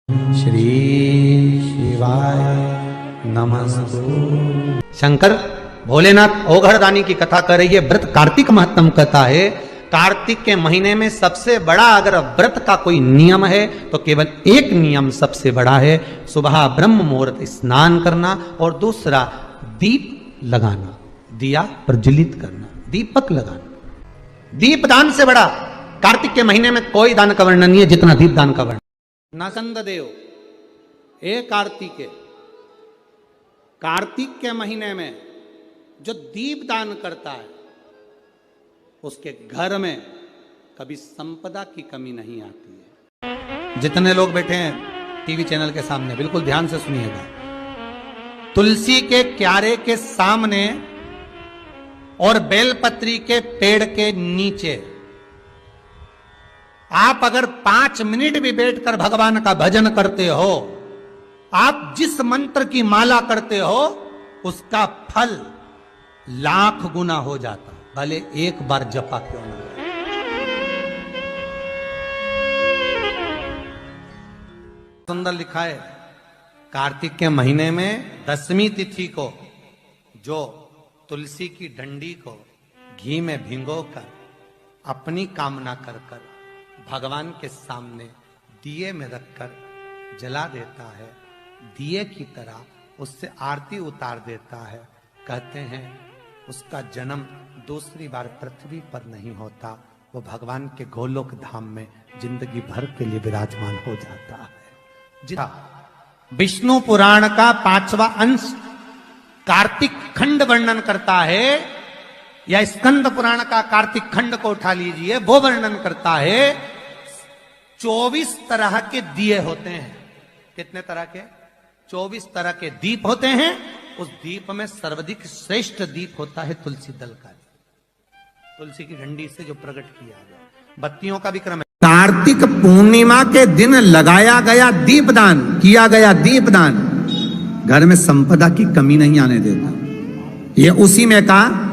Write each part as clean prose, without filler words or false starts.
श्री शिवाय नमस्तु। शंकर भोलेनाथ ओघड़दानी की कथा कर रही है। व्रत कार्तिक महत्तम कथा है। कार्तिक के महीने में सबसे बड़ा अगर व्रत का कोई नियम है तो केवल एक नियम सबसे बड़ा है, सुबह ब्रह्म मुहूर्त स्नान करना और दूसरा दीप लगाना, दिया प्रज्वलित करना, दीपक लगाना। दीप दान से बड़ा कार्तिक के महीने में कोई दान का वर्णन नहीं है जितना दीप दान का वर्णन। नकंद देव ए कार्तिक के महीने में जो दीप दान करता है उसके घर में कभी संपदा की कमी नहीं आती है। जितने लोग बैठे हैं टीवी चैनल के सामने बिल्कुल ध्यान से सुनिएगा। तुलसी के क्यारे के सामने और बेलपत्री के पेड़ के नीचे आप अगर 5 मिनट भी बैठकर भगवान का भजन करते हो, आप जिस मंत्र की माला करते हो उसका फल लाख गुना हो जाता, भले एक बार जपा क्यों ना। सुंदर लिखा है, कार्तिक के महीने में 10वीं तिथि को जो तुलसी की डंडी को घी में भिगोकर अपनी कामना कर कर भगवान के सामने दिए में रखकर जला देता है, दिए की तरह उससे आरती उतार देता है, कहते हैं उसका जन्म दूसरी बार पृथ्वी पर नहीं होता, वो भगवान के गोलोक धाम में जिंदगी भर के लिए विराजमान हो जाता है। विष्णु पुराण का 5वां अंश कार्तिक खंड वर्णन करता है, या स्कंद पुराण का कार्तिक खंड को उठा लीजिए, वो वर्णन करता है 24 तरह के दिए होते हैं। कितने तरह के? 24 तरह के दीप होते हैं। उस दीप में सर्वाधिक श्रेष्ठ दीप होता है तुलसी दल का, तुलसी की डंडी से जो प्रकट किया गया। बत्तियों का भी क्रम है। कार्तिक पूर्णिमा के दिन लगाया गया दीपदान, किया गया दीपदान घर में संपदा की कमी नहीं आने देता। ये उसी में कहा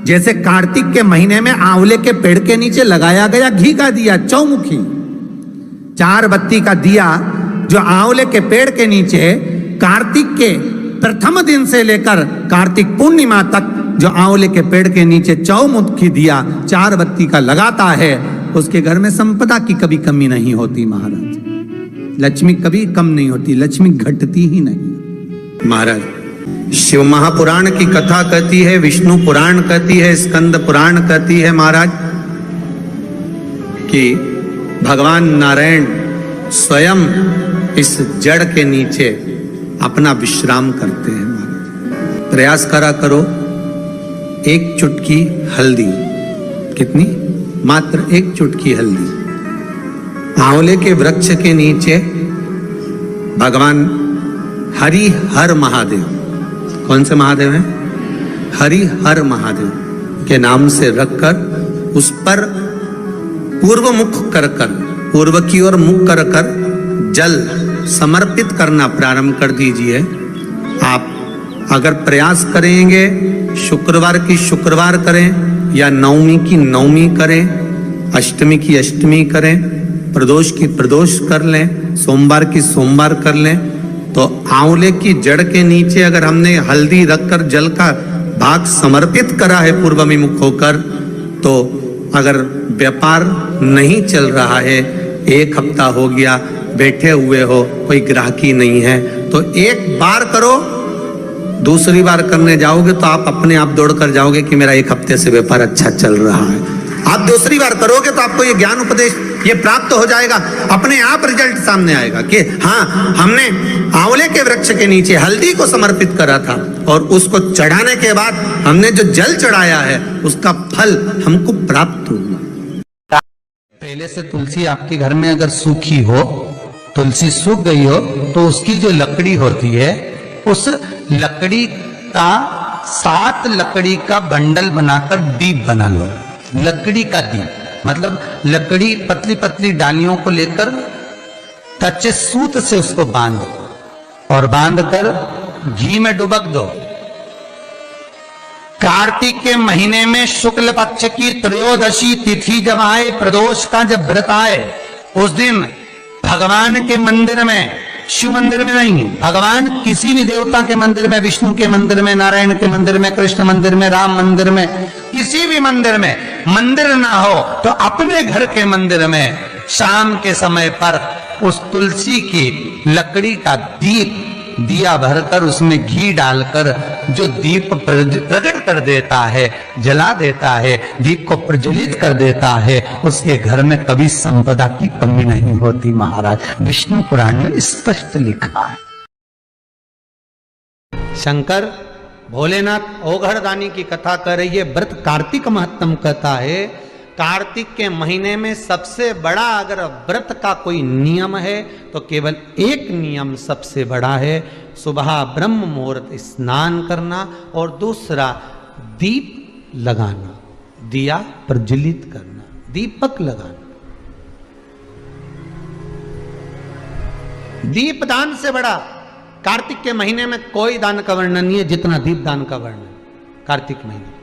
जैसे कार्तिक के महीने में आंवले के पेड़ के नीचे लगाया गया घी का दिया, चौमुखी 4 बत्ती का दिया जो आंवले के पेड़ के नीचे कार्तिक के प्रथम दिन से लेकर कार्तिक पूर्णिमा तक जो आंवले के पेड़ के नीचे चौमुखी दिया 4 बत्ती का लगाता है, उसके घर में संपदा की कभी कमी नहीं होती महाराज। लक्ष्मी कभी कम नहीं होती, लक्ष्मी घटती ही नहीं महाराज। शिव महापुराण की कथा कहती है, विष्णु पुराण कहती है, स्कंद पुराण कहती है महाराज कि भगवान नारायण स्वयं इस जड़ के नीचे अपना विश्राम करते हैं महाराज। प्रयास करा करो, एक चुटकी हल्दी, कितनी? मात्र एक चुटकी हल्दी, आंवले के वृक्ष के नीचे भगवान हरि हर महादेव, कौन से महादेव हैं? हरि हर महादेव के नाम से रखकर उस पर पूर्व मुख कर कर, पूर्व की ओर मुख कर कर जल समर्पित करना प्रारंभ कर दीजिए। आप अगर प्रयास करेंगे शुक्रवार की शुक्रवार करें, या नवमी की नवमी करें, अष्टमी की अष्टमी करें, प्रदोष की प्रदोष कर लें, सोमवार की सोमवार कर लें, तो आंवले की जड़ के नीचे अगर हमने हल्दी रखकर जल का भाग समर्पित करा है पूर्वमुख होकर, तो अगर व्यापार नहीं चल रहा है, 1 हफ्ता हो गया बैठे हुए हो, कोई ग्राहकी नहीं है, तो एक बार करो, दूसरी बार करने जाओगे तो आप अपने आप दौड़ कर जाओगे कि मेरा 1 हफ्ते से व्यापार अच्छा चल रहा है। आप दूसरी बार करोगे तो आपको ये ज्ञान उपदेश ये प्राप्त हो जाएगा, अपने आप रिजल्ट सामने आएगा कि हाँ, हमने आंवले के वृक्ष के नीचे हल्दी को समर्पित करा था और उसको चढ़ाने के बाद हमने जो जल चढ़ाया है उसका फल हमको प्राप्त हुआ। पहले से तुलसी आपके घर में अगर सूखी हो, तुलसी सूख गई हो, तो उसकी जो लकड़ी होती है उस लकड़ी का 7 लकड़ी का बंडल बनाकर दीप बना लो। लकड़ी का दीप मतलब लकड़ी पतली पतली डालियों को लेकर कच्चे सूत से उसको बांध और बांधकर घी में डुबक दो। कार्तिक के महीने में शुक्ल पक्ष की त्रयोदशी तिथि जब आए, प्रदोष का जब व्रत आए, उस दिन भगवान के मंदिर में, शिव मंदिर में नहीं, भगवान किसी भी देवता के मंदिर में, विष्णु के मंदिर में, नारायण के मंदिर में, कृष्ण मंदिर में, राम मंदिर में, किसी भी मंदिर में मंदिर ना हो तो अपने घर के मंदिर में शाम के समय पर उस तुलसी की लकड़ी का दीप, दिया भरकर उसमें घी डालकर जो दीप प्रकट कर देता है, जला देता है, दीप को प्रज्वलित कर देता है, उसके घर में कभी संपदा की कमी नहीं होती महाराज। विष्णु पुराण में स्पष्ट लिखा है। शंकर भोलेनाथ ओघड़दानी की कथा कर रही है। व्रत कार्तिक महत्तम कहता है, कार्तिक के महीने में सबसे बड़ा अगर व्रत का कोई नियम है तो केवल एक नियम सबसे बड़ा है, सुबह ब्रह्म मुहूर्त स्नान करना और दूसरा दीप लगाना, दिया प्रज्वलित करना, दीपक लगाना। दीप दान से बड़ा कार्तिक के महीने में कोई दान का वर्णन नहीं है जितना दीप दान का वर्णन कार्तिक महीने।